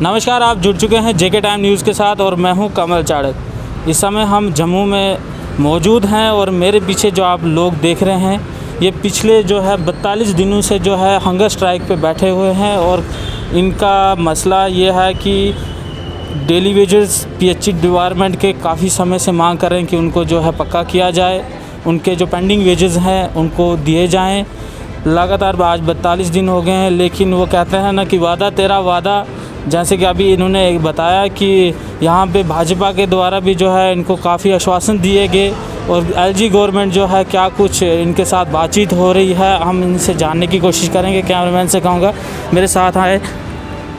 नमस्कार, आप जुड़ चुके हैं जेके टाइम न्यूज़ के साथ और मैं हूं कमल चाड़क। इस समय हम जम्मू में मौजूद हैं और मेरे पीछे जो आप लोग देख रहे हैं ये पिछले जो है 42 दिनों से जो है हंगर स्ट्राइक पे बैठे हुए हैं और इनका मसला ये है कि डेली वेजेस पीएचई डिपार्टमेंट के काफ़ी समय से मांग कर रहे हैं कि उनको जो है पक्का किया जाए, उनके जो पेंडिंग वेजेस हैं उनको दिए जाएं। लगातार आज 42 दिन हो गए हैं, लेकिन वो कहते हैं ना कि वादा तेरा वादा। जैसे कि अभी इन्होंने बताया कि यहाँ पे भाजपा के द्वारा भी जो है इनको काफ़ी आश्वासन दिए गए और एलजी गवर्नमेंट जो है क्या कुछ इनके साथ बातचीत हो रही है, हम इनसे जानने की कोशिश करेंगे। कैमरामैन से कहूँगा मेरे साथ आए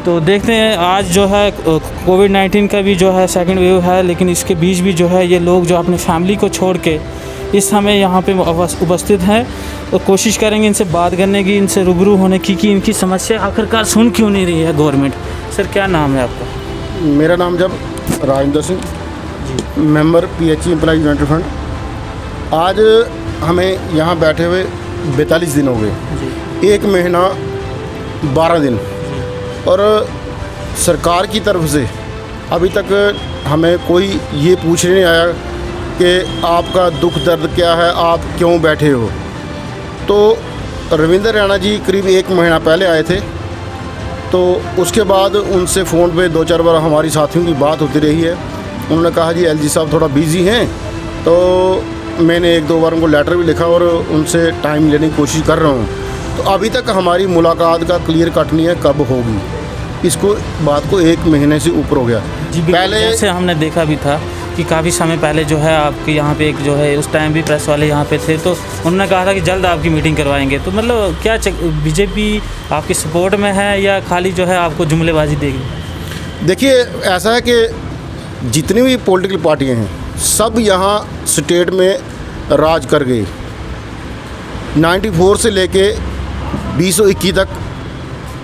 तो देखते हैं। आज जो है कोविड-19 का भी जो है सेकंड वेव है, लेकिन इसके बीच भी जो है ये लोग जो अपने फैमिली को छोड़ के इस समय यहाँ पे उपस्थित हैं तो कोशिश करेंगे इनसे बात करने की, इनसे रूबरू होने की कि इनकी समस्या आखिरकार सुन क्यों नहीं रही है गवर्नमेंट। सर, क्या नाम है आपका? मेरा नाम जब Rajendra Singh ji, member PHE employ unity fund. आज हमें यहाँ बैठे हुए 42 दिन हो गए, 1 महीना 12 दिन, और सरकार की तरफ से अभी तक हमें कोई ये पूछने नहीं आया कि आपका दुख दर्द क्या है, आप क्यों बैठे हो। तो रविंद्र रैना जी करीब 1 महीना पहले आए थे, तो उसके बाद उनसे फ़ोन पे 2-4 बार हमारी साथियों की बात होती रही है। उन्होंने कहा जी एलजी साहब थोड़ा बिज़ी हैं, तो मैंने 1-2 बार उनको लेटर भी लिखा और उनसे टाइम लेने की कोशिश कर रहा हूँ। तो अभी तक हमारी मुलाकात का क्लियर कट नहीं है कब होगी। इसको बात को 1 महीने से ऊपर हो गया जी। पहले जैसे हमने देखा भी था कि काफ़ी समय पहले जो है आपके यहाँ पे एक जो है उस टाइम भी प्रेस वाले यहाँ पे थे, तो उन्होंने कहा था कि जल्द आपकी मीटिंग करवाएंगे। तो मतलब क्या बीजेपी आपकी सपोर्ट में है या खाली जो है आपको जुमलेबाजी देगी? देखिए, ऐसा है कि जितनी भी पॉलिटिकल पार्टियां हैं सब यहाँ स्टेट में राज कर गई। 94 से लेके 2021 तक,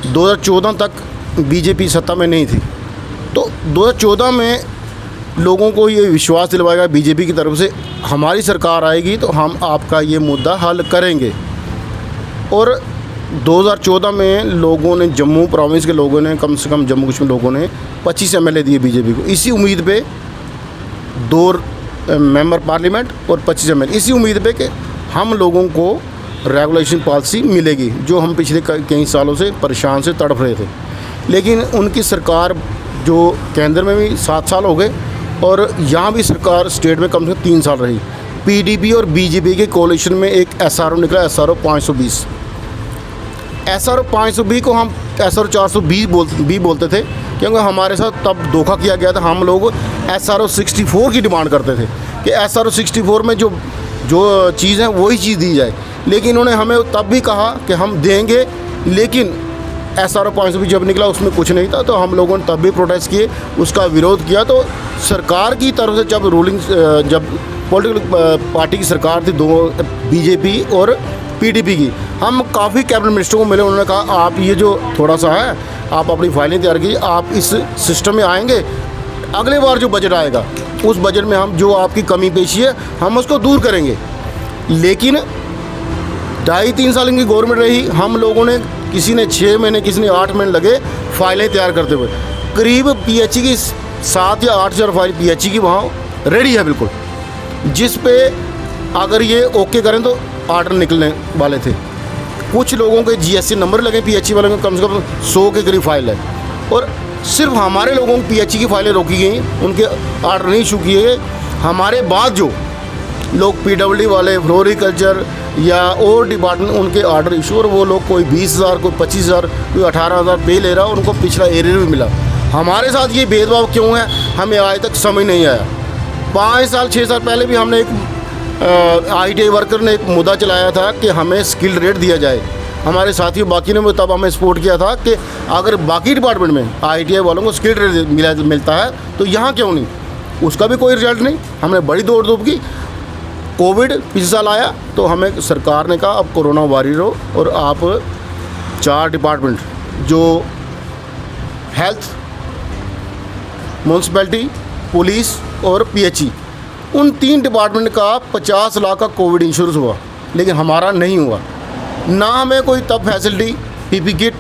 2014 तक बीजेपी सत्ता में नहीं थी। तो 2014 में लोगों को ये विश्वास दिलवाएगा बीजेपी की तरफ से हमारी सरकार आएगी तो हम आपका ये मुद्दा हल करेंगे। और 2014 में लोगों ने, जम्मू प्रोविंस के लोगों ने, कम से कम जम्मू कश्मीर लोगों ने 25 एमएलए दिए बीजेपी को, इसी उम्मीद पे 2 मेंबर पार्लियामेंट और 25 एमएलए, इसी उम्मीद पे कि हम लोगों को रेगुलेशन पॉलिसी मिलेगी, जो हम पिछले कई सालों से परेशान से तड़प रहे थे। लेकिन उनकी सरकार जो केंद्र में भी 7 साल हो गए और यहाँ भी सरकार स्टेट में कम से कम 3 साल रही। पीडीपी और बीजेपी के कोalition में एक एसआरओ निकला, एसआरओ 520। एसआरओ 520 को हम एसआरओ 420 भी बोलते थे, क्योंकि हमारे साथ तब धोखा किया गया था। हम लोग एसआरओ 64 की डिमांड करते थे कि एसआरओ 64 में जो चीज़ है वही चीज़ दी जाए। लेकिन इन्होंने हमें तब भी कहा कि हम देंगे, लेकिन एसआरओ 520 जब निकला उसमें कुछ नहीं था। तो हम लोगों ने तब भी प्रोटेस्ट किए, उसका विरोध किया। तो सरकार की तरफ से जब पॉलिटिकल पार्टी की सरकार थी, 2 बीजेपी और पीडीपी की, हम काफ़ी कैबिनेट मिनिस्टरों को मिले। उन्होंने कहा आप ये जो थोड़ा सा है, आप अपनी फाइलें तैयार कीजिए, आप इस सिस्टम में आएंगे, अगले बार जो बजट आएगा उस बजट में हम जो आपकी कमी पेशी है हम उसको दूर करेंगे। लेकिन 2.5-3 साल इनकी गवर्नमेंट रही, हम लोगों ने, किसी ने 6 महीने, किसी ने 8 महीने लगे फाइलें तैयार करते हुए। करीब पीएचई की 7 या 8 हज़ार फाइल पीएचई की वहाँ रेडी है बिल्कुल, जिस पे अगर ये ओके करें तो आर्डर निकलने वाले थे। कुछ लोगों के जीएसटी नंबर लगे, पीएचई वालों के कम से कम 100 के करीब फाइल है, और सिर्फ हमारे लोगों की पीएचई की फाइलें रोकी गई, उनके आर्डर नहीं इशू किए गए। हमारे बाद जो लोग पीडब्ल्यूडी वाले, फ्लोरिकल्चर या और डिपार्टमेंट, उनके आर्डर इशू, और वो लोग कोई 20,000, कोई 25,000, कोई 18,000 पे ले रहा, उनको पिछला एरियर भी मिला। हमारे साथ ये भेदभाव क्यों है हमें आज तक समझ नहीं आया। 5 साल 6 साल पहले भी हमने एक आईटीआई वर्कर ने एक मुद्दा चलाया था कि हमें स्किल्ड रेट दिया जाए। हमारे साथियों बाकी ने तब हमें सपोर्ट किया था कि अगर बाकी डिपार्टमेंट में आईटीआई वालों को स्किल्ड रेट मिलता है तो यहाँ क्यों नहीं। उसका भी कोई रिजल्ट नहीं। हमने बड़ी दौड़ धूप की। कोविड पिछले साल आया तो हमें सरकार ने कहा अब कोरोना वॉरियर हो और आप 4 डिपार्टमेंट जो हेल्थ, म्यूनसिपैलिटी, पुलिस और पीएचई, उन 3 डिपार्टमेंट का 50 लाख का कोविड इंश्योरेंस हुआ, लेकिन हमारा नहीं हुआ। ना हमें कोई तब फैसिलिटी, पीपी किट,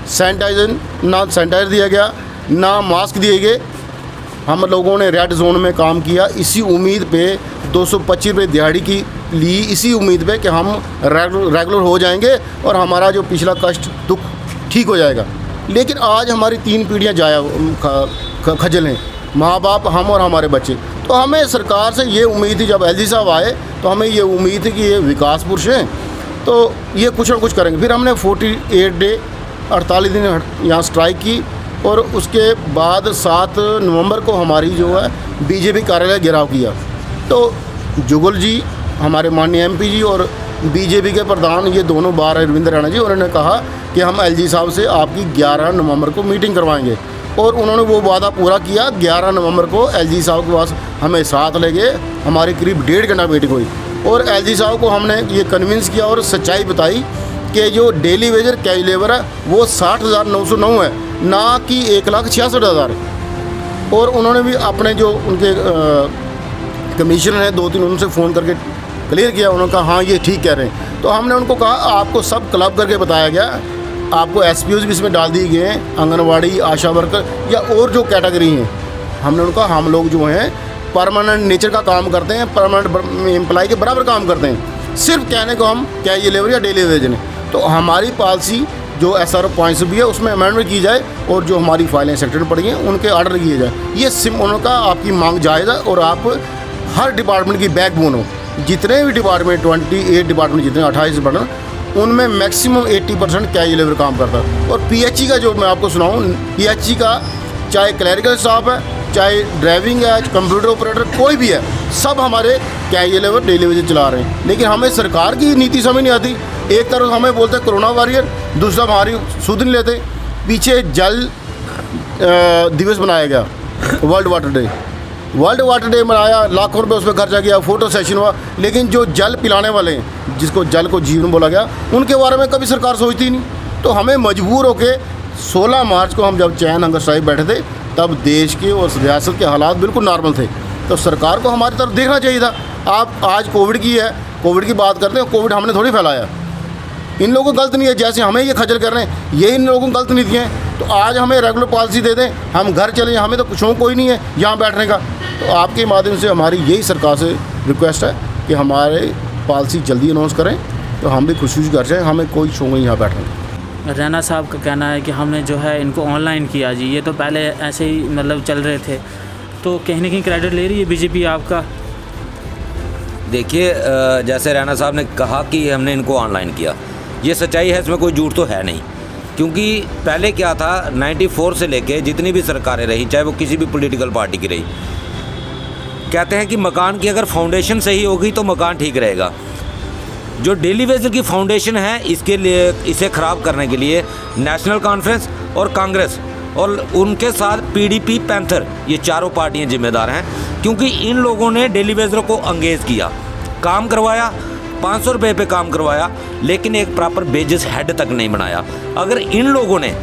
सैनिटाइजर, ना सैनिटाइजर दिया गया, ना मास्क दिए गए। हम लोगों ने रेड जोन में काम किया इसी उम्मीद पे 225 रुपये दिहाड़ी की ली, इसी उम्मीद पे कि हम रेगुलर हो जाएंगे और हमारा जो पिछला कष्ट दुख ठीक हो जाएगा। लेकिन आज हमारी 3 पीढ़ियाँ जाया खजल हैं, माँ बाप, हम और हमारे बच्चे। तो हमें सरकार से ये उम्मीद थी, जब एलजी साहब आए तो हमें ये उम्मीद थी कि ये विकास पुरुष हैं तो ये कुछ ना कुछ करेंगे। फिर हमने 48 डे 48 दिन यहाँ स्ट्राइक की और उसके बाद 7 नवंबर को हमारी जो है बीजेपी कार्यालय घेराव किया। तो जुगल जी, हमारे माननीय एमपी जी और बीजेपी के प्रधान, ये दोनों बार अरविंद रैना जी, उन्होंने कहा कि हम एलजी साहब से आपकी 11 नवंबर को मीटिंग करवाएंगे और उन्होंने वो वादा पूरा किया। 11 नवंबर को एलजी साहब के पास हमें साथ ले गए, हमारी करीब 1.5 घंटा मीटिंग हुई और एलजी साहब को हमने ये कन्विंस किया और सच्चाई बताई कि जो डेली वेजर कैश लेबर है वो 60,909 है, ना कि 1,66,000। और उन्होंने भी अपने जो उनके कमिश्नर हैं 2-3 उनसे फ़ोन करके क्लियर किया। उन्होंने कहा हाँ ये ठीक कह रहे हैं। तो हमने उनको कहा आपको सब क्लब करके बताया गया, आपको एसपीओज भी इसमें डाल दिए गए हैं, आंगनवाड़ी, आशा वर्कर या और जो कैटेगरी हैं। हमने उनको कहा हम लोग जो हैं परमानेंट नेचर का काम करते हैं, परमानेंट एम्प्लॉय के बराबर काम करते हैं, सिर्फ कहने को हम क्या ये लेबर या डेली वेज ने। तो हमारी पॉलिसी जो SRO पॉइंट्स भी है उसमें अमेंडमेंट की जाए और जो हमारी फाइलें सेक्टर पड़ी हैं उनके ऑर्डर किए जाए। ये उनका आपकी मांग जायज़ है और आप हर डिपार्टमेंट की बैकबोन हो। जितने भी डिपार्टमेंट 28 डिपार्टमेंट जितने 28 डिपार्टमेंट उनमें मैक्सिमम 80% कैजुअल लेबर काम करता है। और PHE का जो मैं आपको सुनाऊँ, PHE का चाहे क्लरिकल स्टाफ है, चाहे ड्राइविंग है, कंप्यूटर ऑपरेटर, कोई भी है, सब हमारे कैजुअल लेबर डेली वेजेस चला रहे हैं। लेकिन हमें सरकार की नीति समझ नहीं आती। एक तरफ हमें बोलते कोरोना वॉरियर, दूसरा हमारी सुध नहीं लेते। पीछे जल दिवस बनाया गया, वर्ल्ड वाटर डे मनाया, लाखों रुपए उस पर खर्चा किया, फ़ोटो सेशन हुआ, लेकिन जो जल पिलाने वाले हैं, जिसको जल को जीवन बोला गया, उनके बारे में कभी सरकार सोचती नहीं। तो हमें मजबूर होकर 16 मार्च को हम जब चैन हंगर स्ट्राइक बैठे थे तब देश के और रियासत के हालात बिल्कुल नॉर्मल थे। तो सरकार को हमारी तरफ देखना चाहिए था। आप आज कोविड की बात करते हैं, कोविड हमने थोड़ी फैलाया, इन लोगों को गलत नहीं है। जैसे हमें ये खजल कर रहे हैं, ये इन लोगों को गलत नहीं दिए हैं। तो आज हमें रेगुलर पॉलिसी दे दें, हम घर चले जाएं, हमें तो शौक कोई नहीं है यहाँ बैठने का। तो आपके माध्यम से हमारी यही सरकार से रिक्वेस्ट है कि हमारे पॉलिसी जल्दी अनाउंस करें तो हम भी खुशी कर जाएँ, हमें कोई शौक नहीं यहाँ बैठने का। रैना साहब का कहना है कि हमने जो है इनको ऑनलाइन किया जी, ये तो पहले ऐसे ही मतलब चल रहे थे, तो कहीं ना कहीं क्रेडिट ले रही है बीजेपी आपका? देखिए, जैसे रैना साहब ने कहा कि हमने इनको ऑनलाइन किया, ये सच्चाई है, इसमें कोई झूठ तो है नहीं। क्योंकि पहले क्या था, 94 से लेके जितनी भी सरकारें रही, चाहे वो किसी भी पॉलिटिकल पार्टी की रही, कहते हैं कि मकान की अगर फाउंडेशन सही होगी तो मकान ठीक रहेगा। जो डेली वेजर की फाउंडेशन है, इसके लिए, इसे ख़राब करने के लिए नेशनल कॉन्फ्रेंस और कांग्रेस और उनके साथ PDP, पैंथर, ये चारों पार्टियां जिम्मेदार हैं। क्योंकि इन लोगों ने डेली वेजर को अंगेज किया, काम करवाया, 500 रुपये पे काम करवाया, लेकिन एक प्रॉपर बेजेस हेड तक नहीं बनाया। अगर इन लोगों ने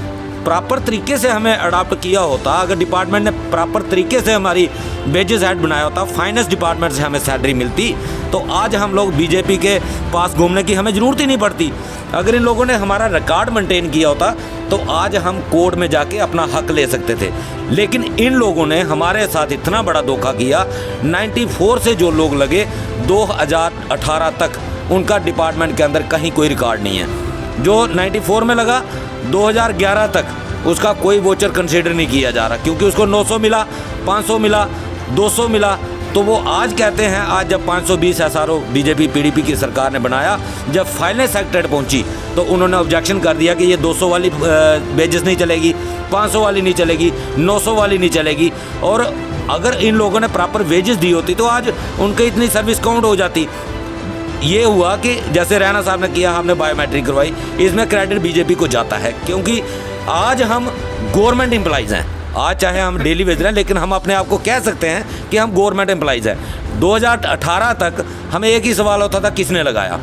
प्रॉपर तरीके से हमें अडॉप्ट किया होता, अगर डिपार्टमेंट ने प्रॉपर तरीके से हमारी बेजेस हेड बनाया होता, फाइनेंस डिपार्टमेंट से हमें सैलरी मिलती, तो आज हम लोग बीजेपी के पास घूमने की हमें ज़रूरत ही नहीं पड़ती। अगर इन लोगों ने हमारा रिकॉर्ड मेंटेन किया होता तो आज हम कोर्ट में जाके अपना हक ले सकते थे। लेकिन इन लोगों ने हमारे साथ इतना बड़ा धोखा किया। 94 से जो लोग लगे 2018 तक उनका डिपार्टमेंट के अंदर कहीं कोई रिकॉर्ड नहीं है। जो 94 में लगा 2011 तक उसका कोई वोचर कंसीडर नहीं किया जा रहा, क्योंकि उसको 900 मिला, 500 मिला, 200 मिला। तो वो आज कहते हैं, आज जब 520 SRO बीजेपी PDP की सरकार ने बनाया, जब फाइनेंस एक्ट पहुंची तो उन्होंने ऑब्जेक्शन कर दिया कि ये 200 वाली बेजेस नहीं चलेगी, 500 वाली नहीं चलेगी, 900 वाली नहीं चलेगी। और अगर इन लोगों ने प्रॉपर वेजेस दी होती तो आज उनकी इतनी सर्विस काउंट हो जाती। ये हुआ कि जैसे रैना साहब ने किया, हमने बायोमेट्रिक करवाई, इसमें क्रेडिट बीजेपी को जाता है, क्योंकि आज हम गवर्नमेंट एम्प्लॉइज़ हैं। आज चाहे हम डेली वेज रहे हैं, लेकिन हम अपने आप को कह सकते हैं कि हम गवर्नमेंट एम्प्लॉइज़ हैं। 2018 तक हमें एक ही सवाल होता था, किसने लगाया,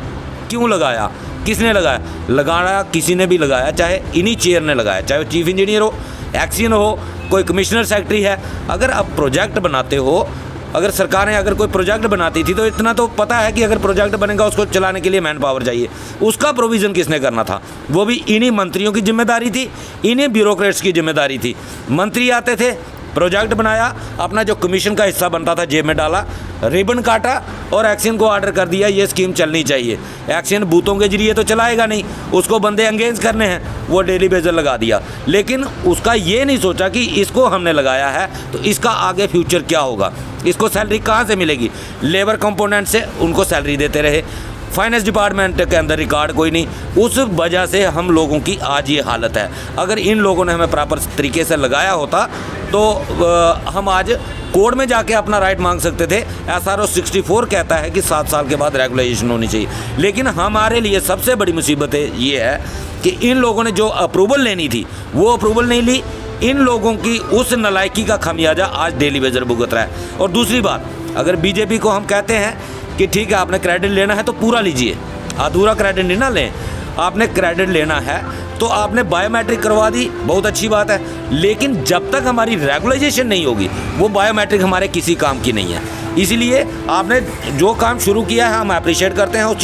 क्यों लगाया, किसने लगाया? लगाया किसी ने भी लगाया, चाहे इन्हीं चेयर ने लगाया, चाहे वो चीफ इंजीनियर हो, एक्सियन हो, कोई कमिश्नर सेक्रेटरी है। अगर आप प्रोजेक्ट बनाते हो अगर सरकारें अगर कोई प्रोजेक्ट बनाती थी तो इतना तो पता है कि अगर प्रोजेक्ट बनेगा उसको चलाने के लिए मैन पावर चाहिए, उसका प्रोविज़न किसने करना था? वो भी इन्हीं मंत्रियों की जिम्मेदारी थी, इन्हीं ब्यूरोक्रेट्स की जिम्मेदारी थी। मंत्री आते थे, प्रोजेक्ट बनाया, अपना जो कमीशन का हिस्सा बनता था जेब में डाला, रिबन काटा और एक्शन को ऑर्डर कर दिया ये स्कीम चलनी चाहिए। एक्शन बूथों के जरिए तो चलाएगा नहीं, उसको बंदे एंगेज करने हैं, वो डेली बेजर लगा दिया। लेकिन उसका ये नहीं सोचा कि इसको हमने लगाया है तो इसका आगे फ्यूचर क्या होगा, इसको सैलरी कहाँ से मिलेगी। लेबर कंपोनेंट से उनको सैलरी देते रहे, फाइनेंस डिपार्टमेंट के अंदर रिकॉर्ड कोई नहीं। उस वजह से हम लोगों की आज ये हालत है। अगर इन लोगों ने हमें प्रॉपर तरीके से लगाया होता तो हम आज कोर्ट में जाके अपना राइट मांग सकते थे। SRO 64 कहता है कि 7 साल के बाद रेगुलाइजेशन होनी चाहिए, लेकिन हमारे लिए सबसे बड़ी मुसीबत ये है कि इन लोगों ने जो अप्रूवल लेनी थी वो अप्रूवल नहीं ली। इन लोगों की उस नालायकी का खमियाजा आज डेली वेजर भुगत रहा है। और दूसरी बात, अगर बीजेपी को हम कहते हैं कि ठीक है आपने क्रेडिट लेना है तो पूरा लीजिए, अधूरा क्रेडिट नहीं ना लें। आपने क्रेडिट लेना है तो आपने बायोमेट्रिक करवा दी, बहुत अच्छी बात है, लेकिन जब तक हमारी रेगुलाइजेशन नहीं होगी वो बायोमेट्रिक हमारे किसी काम की नहीं है। इसीलिए आपने जो काम शुरू किया है हम अप्रिशिएट करते हैं उस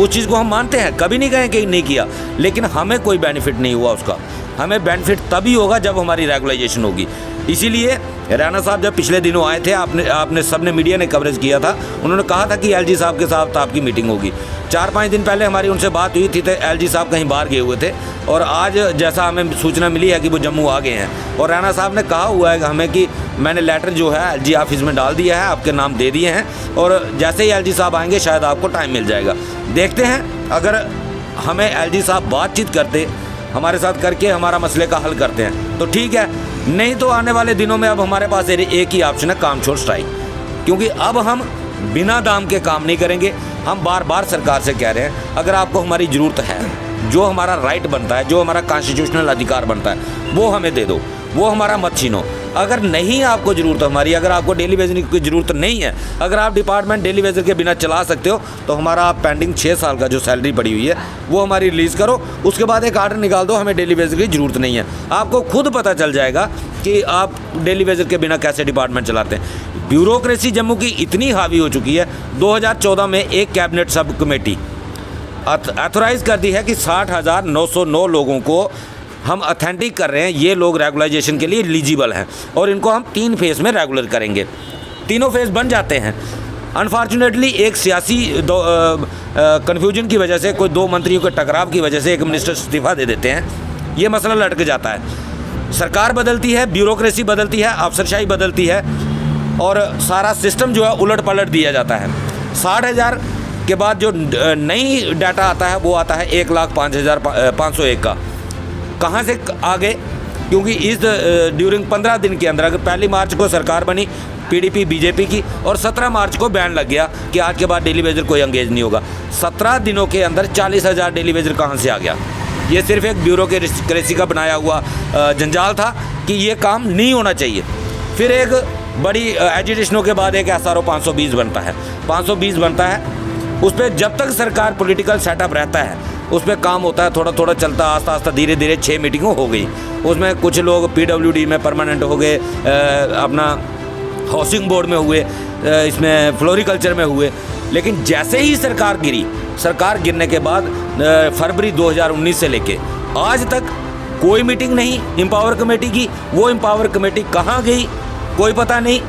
चीज़ को हम मानते हैं, कभी नहीं कहें कि नहीं किया, लेकिन हमें कोई बेनिफिट नहीं हुआ उसका। हमें बेनिफिट तभी होगा जब हमारी रेगुलाइजेशन होगी। इसीलिए राणा साहब जब पिछले दिनों आए थे, आपने सबने मीडिया ने कवरेज किया था, उन्होंने कहा था कि LG साहब के साथ आपकी मीटिंग होगी। 4-5 दिन पहले हमारी उनसे बात हुई थी तो LG साहब कहीं बाहर गए हुए थे और आज जैसा हमें सूचना मिली है कि वो जम्मू आ गए हैं। और राणा साहब ने कहा हुआ है हमें कि मैंने लेटर जो है LG ऑफिस में डाल दिया है, आपके नाम दे दिए हैं और जैसे ही LG साहब आएंगे शायद आपको टाइम मिल जाएगा। देखते हैं, अगर हमें LG साहब बातचीत करते हमारे साथ करके हमारा मसले का हल करते हैं तो ठीक है, नहीं तो आने वाले दिनों में अब हमारे पास एक ही ऑप्शन है, काम छोड़ स्ट्राइक। क्योंकि अब हम बिना दाम के काम नहीं करेंगे। हम बार बार सरकार से कह रहे हैं अगर आपको हमारी ज़रूरत है, जो हमारा राइट बनता है, जो हमारा कॉन्स्टिट्यूशनल अधिकार बनता है वो हमें दे दो, वो हमारा मत छीनो। अगर नहीं आपको ज़रूरत हमारी, अगर आपको डेली वेजर की ज़रूरत नहीं है, अगर आप डिपार्टमेंट डेली वेजर के बिना चला सकते हो तो हमारा पेंडिंग 6 साल का जो सैलरी पड़ी हुई है वो हमारी रिलीज़ करो, उसके बाद एक आर्डर निकाल दो, हमें डेली वेजर की ज़रूरत नहीं है। आपको खुद पता चल जाएगा कि आप डेली वेजर के बिना कैसे डिपार्टमेंट चलाते हैं। ब्यूरोक्रेसी जम्मू की इतनी हावी हो चुकी है, 2014 में एक कैबिनेट सब कमेटी ऑथोराइज़ कर दी है कि 60,909 लोगों को हम अथेंटिक कर रहे हैं, ये लोग रेगुलाइजेशन के लिए एलिजिबल हैं और इनको हम 3 फेज़ में रेगुलर करेंगे। तीनों फेज़ बन जाते हैं। अनफॉर्चुनेटली एक सियासी कन्फ्यूजन की वजह से, कोई 2 मंत्रियों के टकराव की वजह से एक मिनिस्टर इस्तीफा दे देते हैं, ये मसला लटक जाता है। सरकार बदलती है, ब्यूरोक्रेसी बदलती है, अफसरशाही बदलती है और सारा सिस्टम जो है उलट पलट दिया जाता है। 60,000 के बाद जो नई डाटा आता है वो आता है 1,05,501 का। कहाँ से आ गए? क्योंकि इस ड्यूरिंग 15 दिन के अंदर, अगर 1 मार्च को सरकार बनी PDP बीजेपी की और 17 मार्च को बैन लग गया कि आज के बाद डेली वेजर कोई एंगेज नहीं होगा, 17 दिनों के अंदर 40,000 डेली वेजर कहाँ से आ गया? ये सिर्फ एक ब्यूरोक्रेसी का बनाया हुआ जंजाल था कि ये काम नहीं होना चाहिए। फिर एक बड़ी एजिटेशनों के बाद एक SRO 520 बनता है, 520 बनता है। उस पर जब तक सरकार पॉलिटिकल सेटअप रहता है उस पर काम होता है, थोड़ा थोड़ा चलता, आस्ता आस्ता धीरे धीरे 6 मीटिंगों हो गई। उसमें कुछ लोग PWD में परमानेंट हो गए, अपना हाउसिंग बोर्ड में हुए, इसमें फ्लोरिकल्चर में हुए। लेकिन जैसे ही सरकार गिरी, सरकार गिरने के बाद फरवरी 2019 से लेके आज तक कोई मीटिंग नहीं एम्पावर कमेटी की। वो एम्पावर कमेटी कहाँ गई कोई पता नहीं।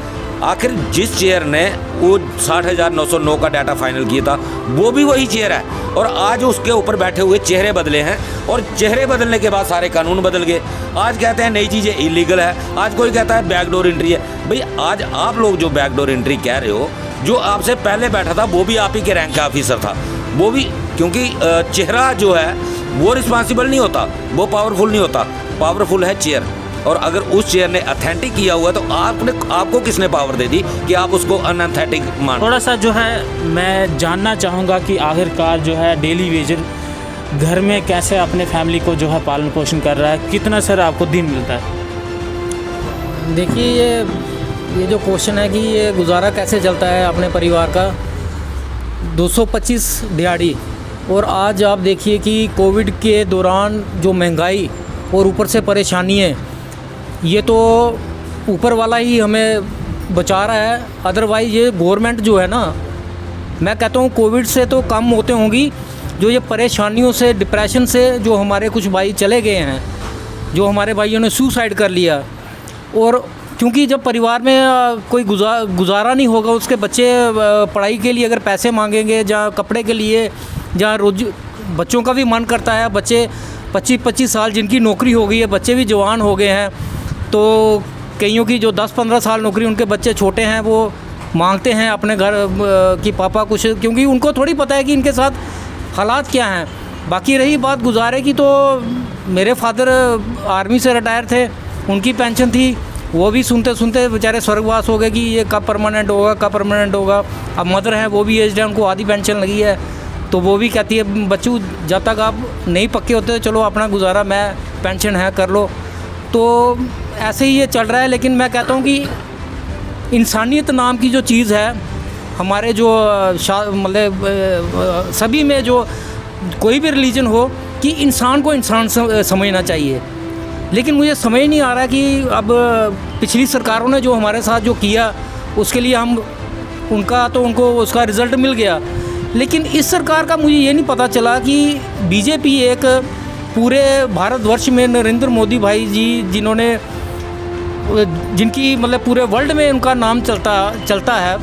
आखिर जिस चेयर ने वो 60,909 का डाटा फाइनल किया था वो भी वही चेयर है और आज उसके ऊपर बैठे हुए चेहरे बदले हैं और चेहरे बदलने के बाद सारे कानून बदल गए। आज कहते हैं नई चीज़ें इलीगल है, आज कोई कहता है बैकडोर एंट्री है। भाई आज आप लोग जो बैकडोर एंट्री कह रहे हो, जो आपसे पहले बैठा था वो भी आप ही के रैंक का ऑफिसर था, वो भी, क्योंकि चेहरा जो है वो रिस्पॉन्सिबल नहीं होता, वो पावरफुल नहीं होता, पावरफुल है चेयर। और अगर उस चेयर ने अथेंटिक किया हुआ तो आपको किसने पावर दे दी कि आप उसको अनअथेंटिक मान? थोड़ा सा जो है मैं जानना चाहूँगा कि आखिरकार जो है डेली वेजर घर में कैसे अपने फैमिली को जो है पालन पोषण कर रहा है, कितना सर आपको दिन मिलता है? देखिए ये जो क्वेश्चन है कि ये गुजारा कैसे चलता है अपने परिवार का, 225 दिहाड़ी। और आज आप देखिए कि कोविड के दौरान जो महंगाई और ऊपर से परेशानी है, ये तो ऊपर वाला ही हमें बचा रहा है। अदरवाइज़ ये गवर्नमेंट जो है ना, मैं कहता हूँ कोविड से तो कम होते होंगी, जो ये परेशानियों से, डिप्रेशन से जो हमारे कुछ भाई चले गए हैं, जो हमारे भाइयों ने सुसाइड कर लिया। और क्योंकि जब परिवार में कोई गुजारा नहीं होगा, उसके बच्चे पढ़ाई के लिए अगर पैसे मांगेंगे, जहाँ कपड़े के लिए, जहाँ रोज बच्चों का भी मन करता है, बच्चे 25-25 साल जिनकी नौकरी हो गई है, बच्चे भी जवान हो गए हैं, तो कईयों की जो 10-15 साल नौकरी, उनके बच्चे छोटे हैं, वो मांगते हैं अपने घर कि पापा कुछ, क्योंकि उनको थोड़ी पता है कि इनके साथ हालात क्या हैं। बाकी रही बात गुजारे की, तो मेरे फादर आर्मी से रिटायर थे, उनकी पेंशन थी, वो भी सुनते सुनते बेचारे स्वर्गवास हो गए कि ये कब परमानेंट होगा, कब परमानेंट होगा। अब मदर हैं, वो भी एज है, उनको आधी पेंशन लगी है, तो वो भी कहती है बच्चों जब तक आप नहीं पक्के होते चलो अपना गुजारा, मैं पेंशन है कर लो। तो ऐसे ही ये चल रहा है। लेकिन मैं कहता हूँ कि इंसानियत नाम की जो चीज़ है हमारे जो मतलब सभी में, जो कोई भी रिलीजन हो, कि इंसान को इंसान समझना चाहिए। लेकिन मुझे समझ नहीं आ रहा कि अब पिछली सरकारों ने जो हमारे साथ जो किया, उसके लिए हम उनको उसका रिज़ल्ट मिल गया। लेकिन इस सरकार का मुझे ये नहीं पता चला कि बीजेपी एक पूरे भारतवर्ष में नरेंद्र मोदी भाई जी, जिनकी मतलब पूरे वर्ल्ड में उनका नाम चलता है,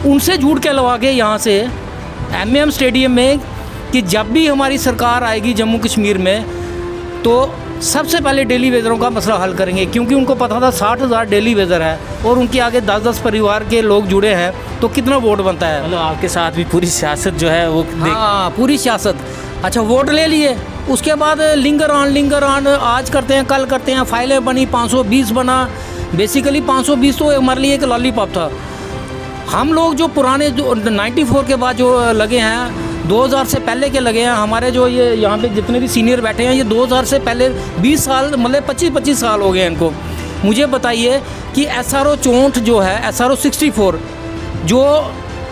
उनसे झूठ के लगा के यहाँ से MM स्टेडियम में कि जब भी हमारी सरकार आएगी जम्मू कश्मीर में, तो सबसे पहले डेली वेजरों का मसला हल करेंगे। क्योंकि उनको पता था 60,000 डेली वेजर है और उनके आगे 10-10 परिवार के लोग जुड़े हैं, तो कितना वोट बनता है। मतलब आपके साथ भी पूरी सियासत जो है वो हाँ, पूरी सियासत। अच्छा, वोट ले लिए, उसके बाद लिंगर ऑन, आज करते हैं, कल करते हैं, फाइलें बनी, 520 बना। बेसिकली 520 तो हमारे लिए एक लॉलीपॉप था। हम लोग जो पुराने जो 94 के बाद जो लगे हैं, 2000 से पहले के लगे हैं, हमारे जो ये यहाँ पे जितने भी सीनियर बैठे हैं, ये 2000 से पहले 20 साल मतलब 25-25 साल हो गए हैं इनको। मुझे बताइए कि SRO 64 जो है, SRO 64 जो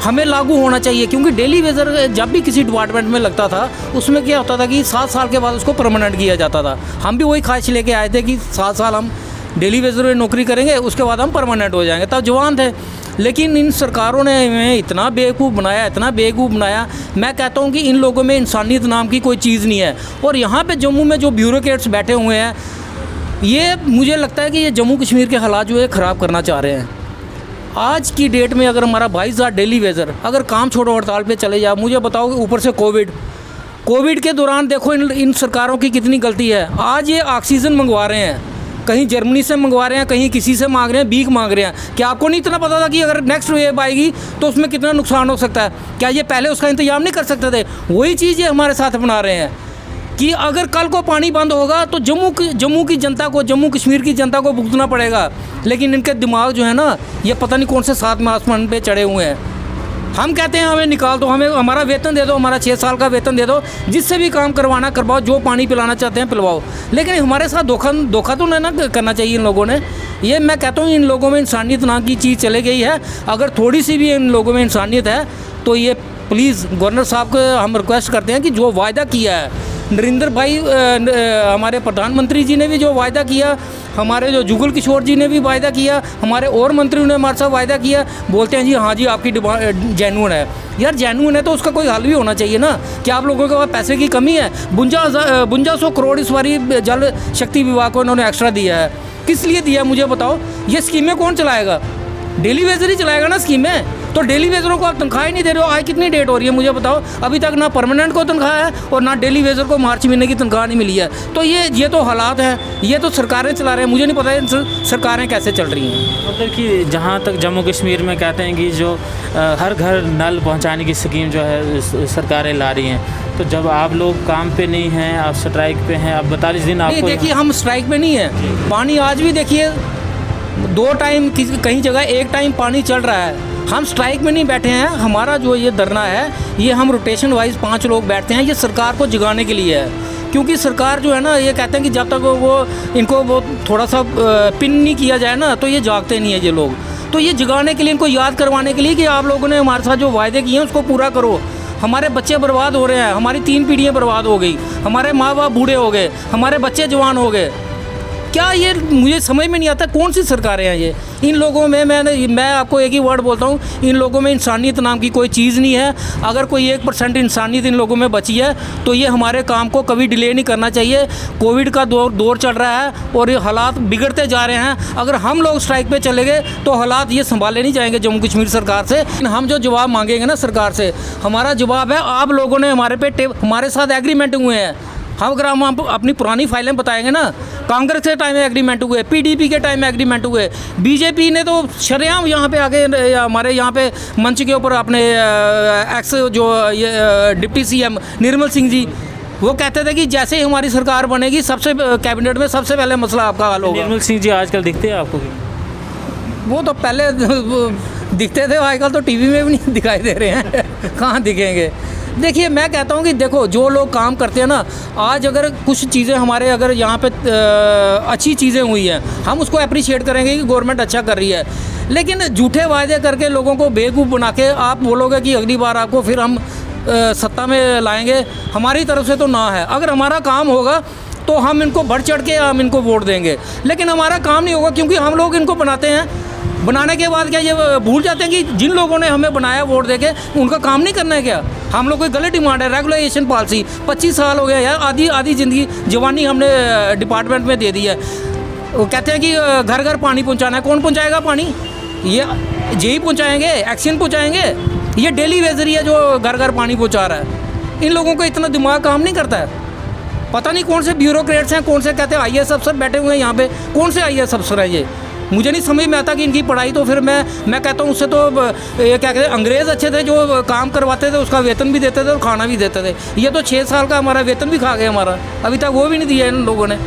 हमें लागू होना चाहिए। क्योंकि डेली वेजर जब भी किसी डिपार्टमेंट में लगता था, उसमें क्या होता था कि 7 साल के बाद उसको परमानेंट किया जाता था। हम भी वही ख्वाहिश लेके आए थे कि 7 साल हम डेली वेजर में नौकरी करेंगे, उसके बाद हम परमानेंट हो जाएंगे, तब जवान थे। लेकिन इन सरकारों ने हमें इतना बेवकूफ़ बनाया, मैं कहता हूँ कि इन लोगों में इंसानियत नाम की कोई चीज़ नहीं है। और यहाँ पे जम्मू में जो ब्यूरोक्रेट्स बैठे हुए हैं, ये मुझे लगता है कि ये जम्मू कश्मीर के हालात जो है ख़राब करना चाह रहे हैं। आज की डेट में अगर हमारा 22,000 डेली वेजर अगर काम छोड़ो हड़ताल पे चले जाए, मुझे बताओ कि ऊपर से कोविड के दौरान देखो इन सरकारों की कितनी गलती है। आज ये ऑक्सीजन मंगवा रहे हैं, कहीं जर्मनी से मंगवा रहे हैं, कहीं किसी से मांग रहे हैं, भीख मांग रहे हैं। क्या आपको नहीं इतना पता था कि अगर नेक्स्ट वेव आएगी तो उसमें कितना नुकसान हो सकता है? क्या ये पहले उसका इंतजाम नहीं कर सकते थे? वही चीज़ ये हमारे साथ अपना रहे हैं कि अगर कल को पानी बंद होगा तो जम्मू की जनता को, जम्मू कश्मीर की जनता को भुगतना पड़ेगा। लेकिन इनके दिमाग जो है ना, ये पता नहीं कौन से साथ में आसमान पे चढ़े हुए हैं। हम कहते हैं हमें निकाल दो, हमें हमारा वेतन दे दो, हमारा 6 साल का वेतन दे दो, जिससे भी काम करवाना करवाओ, जो पानी पिलाना चाहते हैं पिलवाओ। लेकिन हमारे साथ धोखा तो नहीं ना करना चाहिए इन लोगों ने। ये मैं कहता हूँ इन लोगों में इंसानियत नाम की चीज़ चले गई है। अगर थोड़ी सी भी इन लोगों में इंसानियत है तो ये प्लीज़ गवर्नर साहब को हम रिक्वेस्ट करते हैं कि जो वायदा किया है नरेंद्र भाई, हमारे प्रधानमंत्री जी ने भी जो वायदा किया, हमारे जो जुगल किशोर जी ने भी वायदा किया, हमारे और मंत्रियों ने हमारे साथ वायदा किया, बोलते हैं जी हाँ जी आपकी डिमांड जेन्युइन है। यार जेन्युइन है तो उसका कोई हल भी होना चाहिए ना। क्या आप लोगों के पास पैसे की कमी है? 5200 करोड़ इस बारी जल शक्ति विभाग को इन्होंने एक्स्ट्रा दिया है। किस लिए दिया मुझे बताओ? ये स्कीमें कौन चलाएगा? डेली वेजर ही चलाएगा ना स्कीमें। तो डेली वेजरों को आप तनख्वाह ही नहीं दे रहे हो। आज कितनी डेट हो रही है मुझे बताओ? अभी तक ना परमानेंट को तनख्वाह है और ना डेली वेजर को मार्च महीने की तनख्वाह नहीं मिली है। तो ये तो हालात हैं, ये तो सरकारें चला रहे हैं। मुझे नहीं पता है सरकारें कैसे चल रही हैं। मतलब कि जहाँ तक जम्मू कश्मीर में कहते हैं कि जो हर घर नल पहुँचाने की स्कीम जो है सरकारें ला रही हैं, तो जब आप लोग काम पे नहीं हैं, आप स्ट्राइक पे हैं, आप 42 दिन आपको। देखिए हम स्ट्राइक पे नहीं हैं, पानी आज भी देखिए 2 टाइम कहीं जगह 1 टाइम पानी चल रहा है। हम स्ट्राइक में नहीं बैठे हैं। हमारा जो ये धरना है, ये हम रोटेशन वाइज 5 लोग बैठते हैं। ये सरकार को जगाने के लिए है, क्योंकि सरकार जो है ना, ये कहते हैं कि जब तक इनको थोड़ा सा पिन नहीं किया जाए ना, तो ये जागते नहीं है ये लोग। तो ये जगाने के लिए, इनको याद करवाने के लिए कि आप लोगों ने हमारे साथ जो वायदे किए हैं उसको पूरा करो। हमारे बच्चे बर्बाद हो रहे हैं, हमारी 3 पीढ़ियाँ बर्बाद हो गई, हमारे माँ बाप बूढ़े हो गए, हमारे बच्चे जवान हो गए। क्या ये मुझे समझ में नहीं आता कौन सी सरकारें हैं ये। इन लोगों में मैं आपको एक ही वर्ड बोलता हूँ, इन लोगों में इंसानियत नाम की कोई चीज़ नहीं है। अगर कोई 1% इंसानियत इन लोगों में बची है तो ये हमारे काम को कभी डिले नहीं करना चाहिए। कोविड का दौर चल रहा है और ये हालात बिगड़ते जा रहे हैं। अगर हम लोग स्ट्राइक पे चले गए तो हालात ये संभाले नहीं जाएंगे जम्मू कश्मीर सरकार से। हम जो जवाब मांगेंगे ना सरकार से, हमारा जवाब है आप लोगों ने हमारे साथ एग्रीमेंट हुए हैं। अगर हम अपनी पुरानी फाइलें बताएंगे ना, कांग्रेस के टाइम में एग्रीमेंट हुए, पीडीपी के टाइम में एग्रीमेंट हुए, बीजेपी ने तो शरेआम यहाँ पे आगे हमारे यहाँ पे मंच के ऊपर अपने एक्स जो ये डिप्टी सीएम निर्मल सिंह जी, वो कहते थे कि जैसे ही हमारी सरकार बनेगी सबसे कैबिनेट में सबसे पहले मसला आपका हल होगा। निर्मल सिंह जी आजकल दिखते हैं आपको? वो तो पहले दिखते थे, आजकल तो टीवी में भी नहीं दिखाई दे रहे हैं। कहाँ दिखेंगे? देखिए मैं कहता हूँ कि देखो जो लोग काम करते हैं ना, आज अगर कुछ चीज़ें हमारे अगर यहाँ पे अच्छी चीज़ें हुई हैं, हम उसको अप्रिशिएट करेंगे कि गवर्नमेंट अच्छा कर रही है। लेकिन झूठे वायदे करके लोगों को बेवकूफ़ बना के आप बोलोगे कि अगली बार आपको फिर हम सत्ता में लाएंगे, हमारी तरफ से तो ना है। अगर हमारा काम होगा तो हम इनको बढ़ चढ़ के हम इनको वोट देंगे, लेकिन हमारा काम नहीं होगा क्योंकि हम लोग इनको बनाते हैं। बनाने के बाद क्या ये भूल जाते हैं कि जिन लोगों ने हमें बनाया वोट देके उनका काम नहीं करना है क्या? हम लोग कोई गलत डिमांड है, रेगुलेशन पॉलिसी 25 साल हो गया यार, आधी ज़िंदगी जवानी हमने डिपार्टमेंट में दे दी है। वो कहते हैं कि घर घर पानी पहुंचाना है, कौन पहुंचाएगा पानी? ये जेई पहुंचाएंगे, एक्शन पहुंचाएंगे? ये डेली वेजरी है जो घर घर पानी पहुंचा रहा है। इन लोगों को इतना दिमाग काम नहीं करता है। पता नहीं कौन से ब्यूरोक्रेट्स हैं, कौन से कहते हैं IAS अफसर बैठे हुए हैं यहाँ पे, कौन से IAS अफसर है ये? मुझे नहीं समझ में आता कि इनकी पढ़ाई तो फिर मैं कहता हूँ उससे तो ये क्या कहते हैं, अंग्रेज़ अच्छे थे जो काम करवाते थे, उसका वेतन भी देते थे और खाना भी देते थे। ये तो 6 साल का हमारा वेतन भी खा गए हमारा, अभी तक वो भी नहीं दिया इन लोगों ने।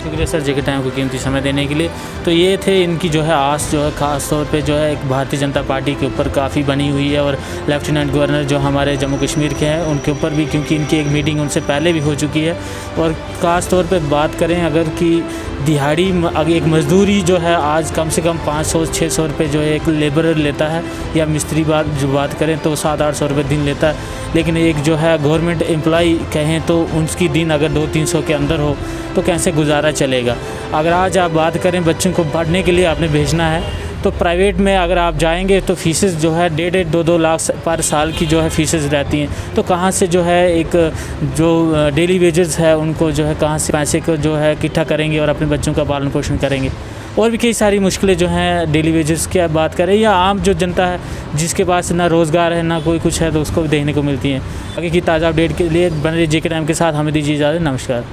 शुक्रिया सर जेके टाइम को कीमती समय देने के लिए। तो ये थे इनकी जो है आस जो है ख़ास तौर पे जो है एक भारतीय जनता पार्टी के ऊपर काफ़ी बनी हुई है, और लेफ्टिनेंट गवर्नर जो हमारे जम्मू कश्मीर के हैं उनके ऊपर भी, क्योंकि इनकी एक मीटिंग उनसे पहले भी हो चुकी है। और ख़ास तौर पे बात करें अगर कि दिहाड़ी एक मजदूरी जो है आज कम से कम 500-600 रुपये जो है एक लेबरर लेता है, या मिस्त्री बात करें तो 700-800 रुपये दिन लेता है। लेकिन एक जो है गवर्नमेंट एम्प्लॉई कहें तो उसकी दिन अगर 200-300 के अंदर हो तो कैसे गुजारा चलेगा। अगर आज आप बात करें बच्चों को पढ़ने के लिए आपने भेजना है तो प्राइवेट में अगर आप जाएंगे तो फीसेस जो है 1.5-2 लाख पर साल की जो है फीसेस रहती हैं। तो कहाँ से जो है एक जो डेली वेजेस है उनको जो है कहाँ से पैसे को जो है इकट्ठा करेंगे और अपने बच्चों का पालन पोषण करेंगे। और भी कई सारी मुश्किलें जो हैं डेली वेजेस की आप बात करें या आम जो जनता है जिसके पास ना रोज़गार है ना कोई कुछ है तो उसको भी देखने को मिलती हैं। आगे की ताज़ा अपडेट के लिए बने जेके टाइम के साथ हमें दीजिए इजाज़त। नमस्कार।